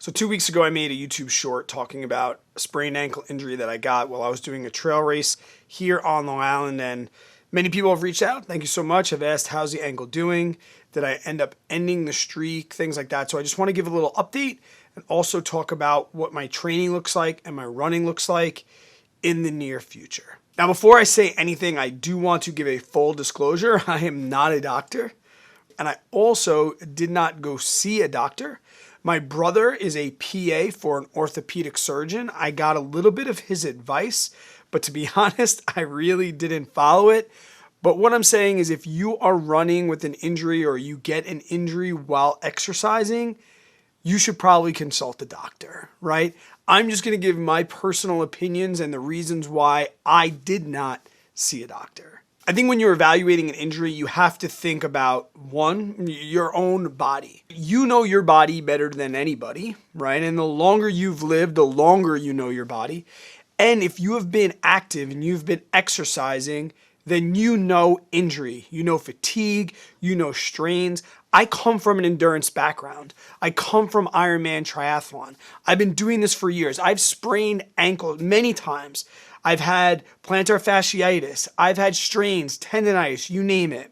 So 2 weeks ago, I made a YouTube short talking about a sprained ankle injury that I got while I was doing a trail race here on Long Island. And many people have reached out. Thank you so much. Have asked, how's the ankle doing? Did I end up ending the streak? Things like that. So I just want to give a little update and also talk about what my training looks like and my running looks like in the near future. Now, before I say anything, I do want to give a full disclosure. I am not a doctor, and I also did not go see a doctor. My brother is a PA for an orthopedic surgeon. I got a little bit of his advice, but to be honest, I really didn't follow it. But what I'm saying is if you are running with an injury or you get an injury while exercising, you should probably consult a doctor, right? I'm just going to give my personal opinions and the reasons why I did not see a doctor. I think when you're evaluating an injury, you have to think about, one, your own body. You know your body better than anybody, right? And the longer you've lived, the longer you know your body. And if you have been active and you've been exercising, then you know injury, you know fatigue, you know strains. I come from an endurance background. I come from Ironman triathlon. I've been doing this for years. I've sprained ankles many times. I've had plantar fasciitis. I've had strains, tendonitis, you name it.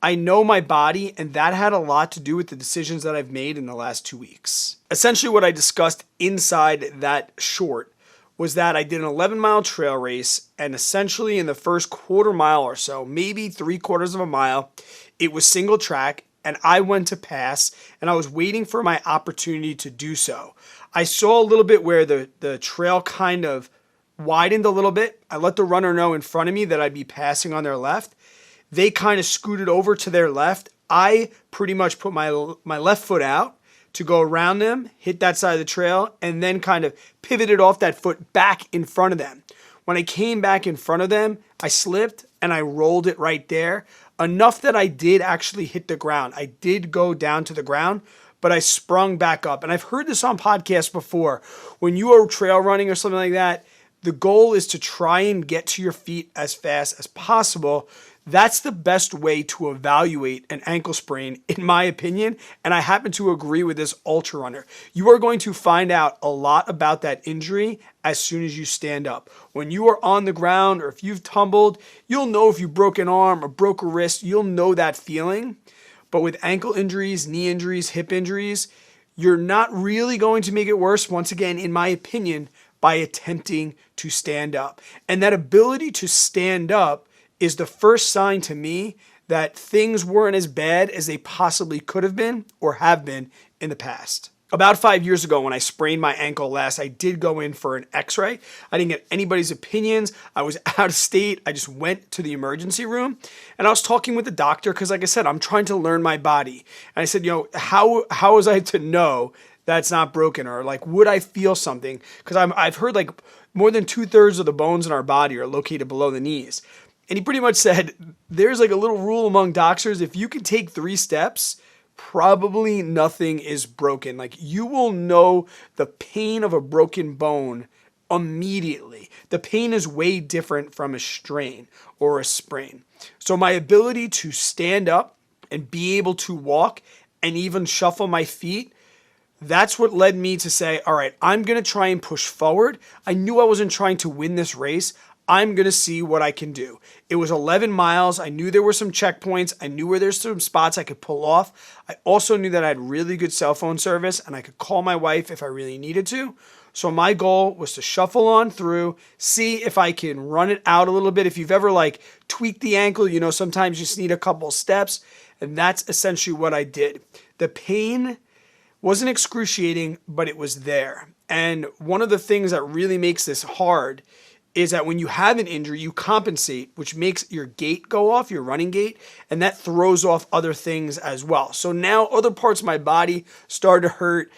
I know my body, and that had a lot to do with the decisions that I've made in the last 2 weeks. Essentially, what I discussed inside that short was that I did an 11-mile trail race, and essentially in the first quarter mile or so, maybe 3/4 of a mile, it was single track, and I went to pass, and I was waiting for my opportunity to do so. I saw a little bit where the trail kind of widened a little bit. I let the runner know in front of me that I'd be passing on their left. They kind of scooted over to their left. I pretty much put my left foot out to go around them, hit that side of the trail, and then kind of pivoted off that foot back in front of them. When I came back in front of them, I slipped and I rolled it right there, enough that I did actually hit the ground. I did go down to the ground, but I sprung back up. And I've heard this on podcasts before. When you are trail running or something like that, the goal is to try and get to your feet as fast as possible. That's the best way to evaluate an ankle sprain, in my opinion, and I happen to agree with this ultra runner. You are going to find out a lot about that injury as soon as you stand up. When you are on the ground or if you've tumbled, you'll know if you broke an arm or broke a wrist. You'll know that feeling. But with ankle injuries, knee injuries, hip injuries, you're not really going to make it worse, once again, in my opinion, by attempting to stand up. And that ability to stand up is the first sign to me that things weren't as bad as they possibly could have been or have been in the past. About 5 years ago when I sprained my ankle last, I did go in for an x-ray. I didn't get anybody's opinions. I was out of state. I just went to the emergency room and I was talking with the doctor because, like I said, I'm trying to learn my body. And I said, how was I to know that's not broken, or like, would I feel something? Because I've heard like more than 2/3 of the bones in our body are located below the knees. And he pretty much said, there's like a little rule among doctors. If you can take 3 steps, probably nothing is broken. Like, you will know the pain of a broken bone immediately. The pain is way different from a strain or a sprain. So my ability to stand up and be able to walk and even shuffle my feet, that's what led me to say, all right, I'm going to try and push forward. I knew I wasn't trying to win this race. I'm going to see what I can do. It was 11 miles. I knew there were some checkpoints. I knew where there's some spots I could pull off. I also knew that I had really good cell phone service and I could call my wife if I really needed to. So my goal was to shuffle on through, see if I can run it out a little bit. If you've ever like tweaked the ankle, sometimes you just need a couple steps. And that's essentially what I did. The pain wasn't excruciating, but it was there. And one of the things that really makes this hard is that when you have an injury, you compensate, which makes your gait go off, your running gait, and that throws off other things as well. So now other parts of my body started to hurt.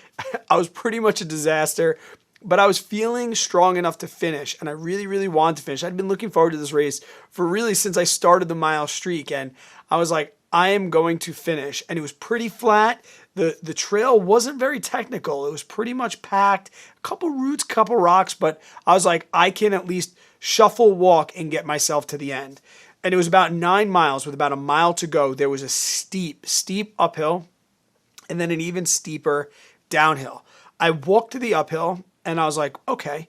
I was pretty much a disaster, but I was feeling strong enough to finish, and I really, really wanted to finish. I'd been looking forward to this race for really since I started the mile streak, and I was like, I am going to finish. And it was pretty flat. The trail wasn't very technical. It was pretty much packed, a couple roots, couple rocks, but I was like, I can at least shuffle walk and get myself to the end. And it was about 9 miles with about a mile to go. There was a steep uphill and then an even steeper downhill. I walked to the uphill and I was like, okay.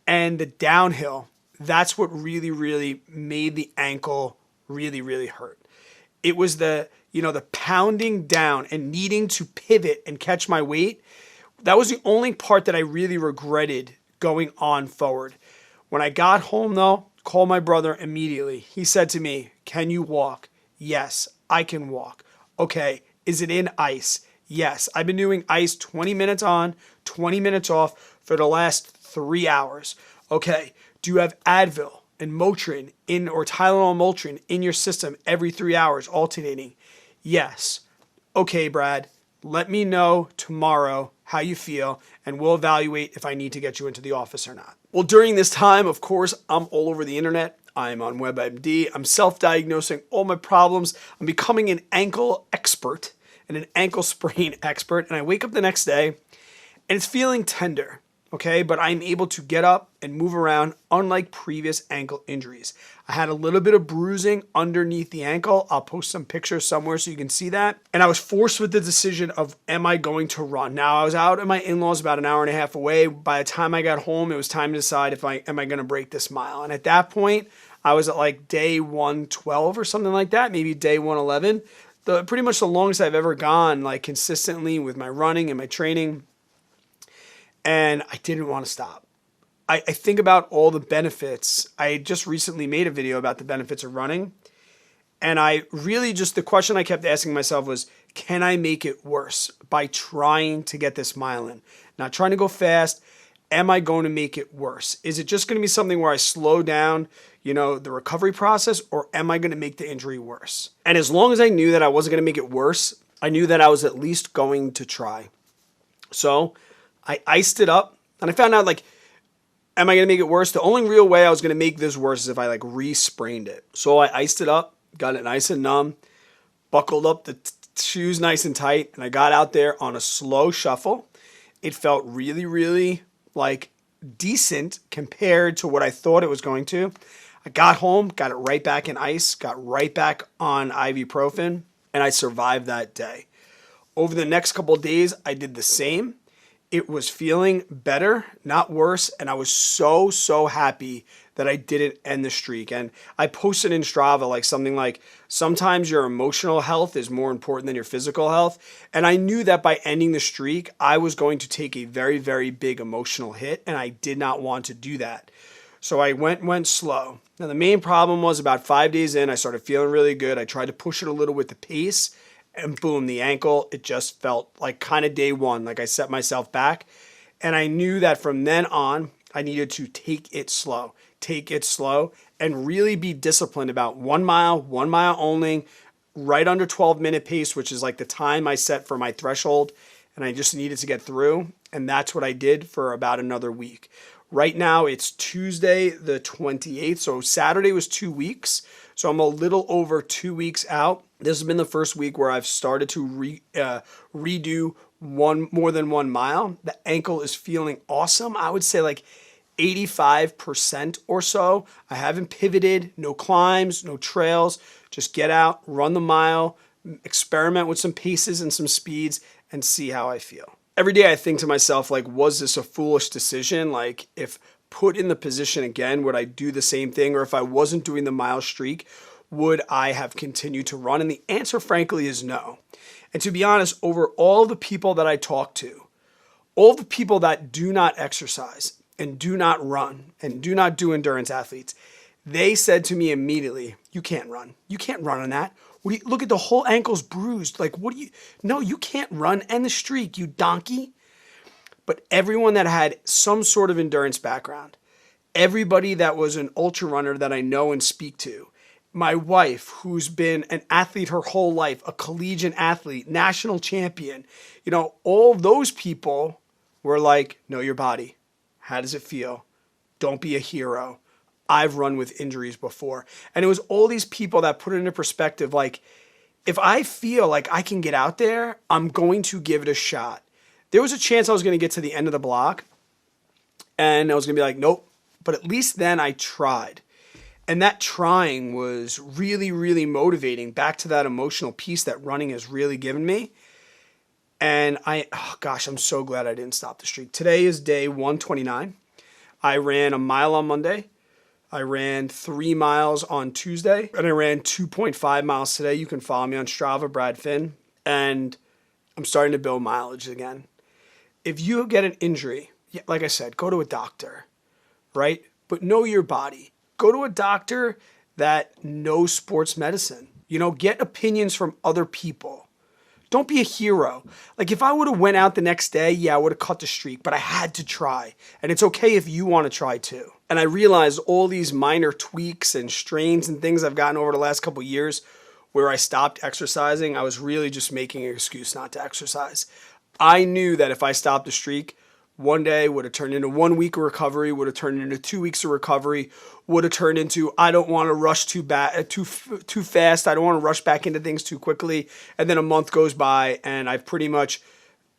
And the downhill, that's what really, really made the ankle really, really hurt. It was the pounding down and needing to pivot and catch my weight. That was the only part that I really regretted going on forward. When I got home though, called my brother immediately. He said to me, "Can you walk?" "Yes, I can walk." "Okay, is it in ice?" "Yes, I've been doing ice 20 minutes on, 20 minutes off for the last 3 hours." "Okay, do you have Advil and Motrin or Tylenol and Motrin in your system every 3 hours alternating?" "Yes." "Okay, Brad, let me know tomorrow how you feel and we'll evaluate if I need to get you into the office or not." Well, during this time, of course, I'm all over the internet. I'm on WebMD. I'm self-diagnosing all my problems. I'm becoming an ankle expert and an ankle sprain expert. And I wake up the next day and it's feeling tender. Okay, but I'm able to get up and move around unlike previous ankle injuries. I had a little bit of bruising underneath the ankle. I'll post some pictures somewhere so you can see that. And I was forced with the decision of, am I going to run? Now, I was out at my in-laws about an hour and a half away. By the time I got home, it was time to decide if am I going to break this mile. And at that point, I was at like day 112 or something like that, maybe day 111. Pretty much the longest I've ever gone, like consistently with my running and my training. And I didn't want to stop. I think about all the benefits. I just recently made a video about the benefits of running. And I really the question I kept asking myself was, can I make it worse by trying to get this mile in? Not trying to go fast. Am I going to make it worse? Is it just going to be something where I slow down, the recovery process, or am I going to make the injury worse? And as long as I knew that I wasn't going to make it worse, I knew that I was at least going to try. So I iced it up and I found out am I going to make it worse? The only real way I was going to make this worse is if I re-sprained it. So I iced it up, got it nice and numb, buckled up the shoes nice and tight, and I got out there on a slow shuffle. It felt really, really decent compared to what I thought it was going to. I got home, got it right back in ice, got right back on ibuprofen, and I survived that day. Over the next couple of days, I did the same. It was feeling better, not worse, and I was so happy that I didn't end the streak. And I posted in Strava something like, sometimes your emotional health is more important than your physical health. And I knew that by ending the streak, I was going to take a very, very big emotional hit, and I did not want to do that. So I went slow. Now, the main problem was about 5 days in, I started feeling really good. I tried to push it a little with the pace. And boom, the ankle, it just felt like kind of day one, like I set myself back. And I knew that from then on, I needed to take it slow, and really be disciplined about 1 mile only, right under 12-minute pace, which is the time I set for my threshold. And I just needed to get through. And that's what I did for about another week. Right now, it's Tuesday the 28th. So Saturday was 2 weeks. So I'm a little over 2 weeks out. This has been the first week where I've started to redo more than 1 mile. The ankle is feeling awesome. I would say 85% or so. I haven't pivoted, no climbs, no trails. Just get out, run the mile, experiment with some paces and some speeds, and see how I feel. Every day I think to myself, was this a foolish decision? If put in the position again, would I do the same thing? Or if I wasn't doing the mile streak, would I have continued to run? And the answer, frankly, is no. And to be honest, over all the people that I talk to, all the people that do not exercise and do not run and do not do endurance athletes, they said to me immediately, "You can't run. You can't run on that. Look at the whole ankle's bruised. No, you can't run. End the streak, you donkey." But everyone that had some sort of endurance background, everybody that was an ultra runner that I know and speak to, my wife, who's been an athlete her whole life, a collegiate athlete, national champion, all those people were like, "Know your body. How does it feel? Don't be a hero. I've run with injuries before." And it was all these people that put it into perspective. If I feel like I can get out there, I'm going to give it a shot. There was a chance I was going to get to the end of the block and I was going to be like, nope. But at least then I tried. And that trying was really, really motivating, back to that emotional piece that running has really given me. And oh gosh, I'm so glad I didn't stop the streak. Today is day 129. I ran a mile on Monday. I ran 3 miles on Tuesday, and I ran 2.5 miles today. You can follow me on Strava, Brad Finn, and I'm starting to build mileage again. If you get an injury, like I said, go to a doctor, right? But know your body. Go to a doctor that knows sports medicine. Get opinions from other people. Don't be a hero. Like if I would have went out the next day, yeah, I would have cut the streak, but I had to try. And it's okay if you want to try too. And I realized all these minor tweaks and strains and things I've gotten over the last couple of years where I stopped exercising, I was really just making an excuse not to exercise. I knew that if I stopped the streak, one day would have turned into 1 week of recovery, would have turned into 2 weeks of recovery, would have turned into I don't want to rush too fast. I don't want to rush back into things too quickly. And then a month goes by and I've pretty much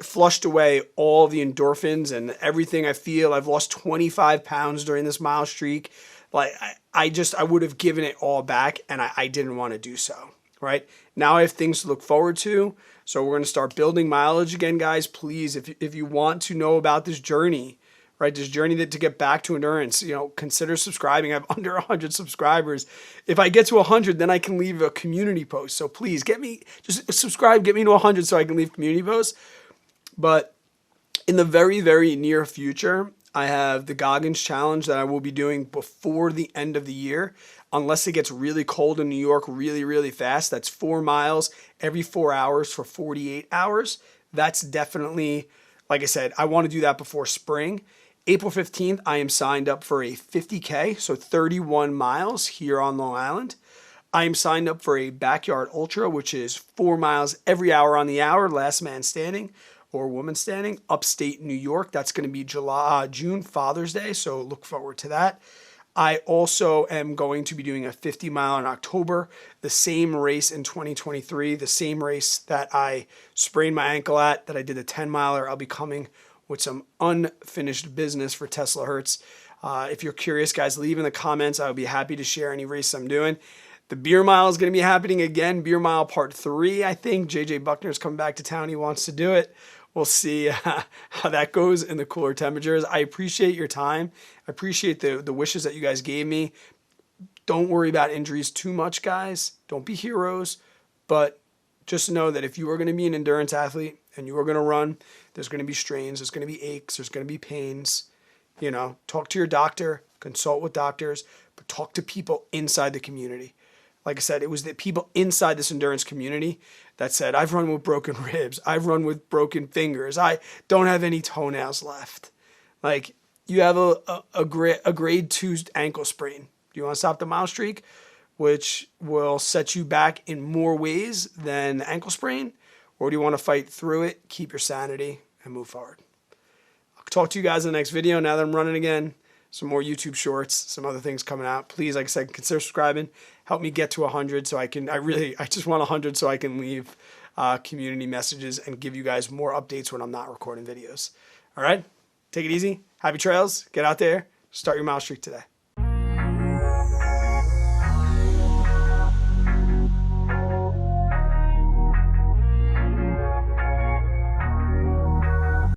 flushed away all the endorphins and everything I feel. I've lost 25 pounds during this mile streak. Like I would have given it all back, and I didn't want to do so. Right now I have things to look forward to. So we're going to start building mileage again, guys. Please, if you want to know about this journey, right, this journey to get back to endurance, consider subscribing. I have under 100 subscribers. If I get to 100, then I can leave a community post. So please just subscribe, get me to 100 so I can leave community posts. But in the very, very near future, I have the Goggins Challenge that I will be doing before the end of the year. Unless it gets really cold in New York really, really fast. That's 4 miles every 4 hours for 48 hours. That's definitely, like I said, I want to do that before spring. April 15th, I am signed up for a 50K, so 31 miles here on Long Island. I am signed up for a backyard ultra, which is 4 miles every hour on the hour, last man standing or woman standing, upstate New York. That's going to be June, Father's Day, so look forward to that. I also am going to be doing a 50 mile in October, the same race in 2023, the same race that I sprained my ankle at, that I did a 10 miler. I'll be coming with some unfinished business for Tesla Hertz. If you're curious, guys, leave in the comments. I would be happy to share any race I'm doing. The beer mile is going to be happening again. Beer mile part 3, I think. JJ Buckner's coming back to town. He wants to do it. We'll see how that goes in the cooler temperatures. I appreciate your time. I appreciate the wishes that you guys gave me. Don't worry about injuries too much, guys. Don't be heroes. But just know that if you are going to be an endurance athlete and you are going to run, there's going to be strains, there's going to be aches, there's going to be pains. Talk to your doctor, consult with doctors, but talk to people inside the community. Like I said, it was the people inside this endurance community that said, I've run with broken ribs. I've run with broken fingers. I don't have any toenails left. Like, you have a grade 2 ankle sprain. Do you want to stop the mile streak, which will set you back in more ways than the ankle sprain? Or do you want to fight through it, keep your sanity, and move forward? I'll talk to you guys in the next video now that I'm running again. Some more YouTube shorts, some other things coming out. Please, like I said, consider subscribing. Help me get to 100 so I just want 100 so I can leave community messages and give you guys more updates when I'm not recording videos. All right? Take it easy. Happy trails. Get out there. Start your mile streak today.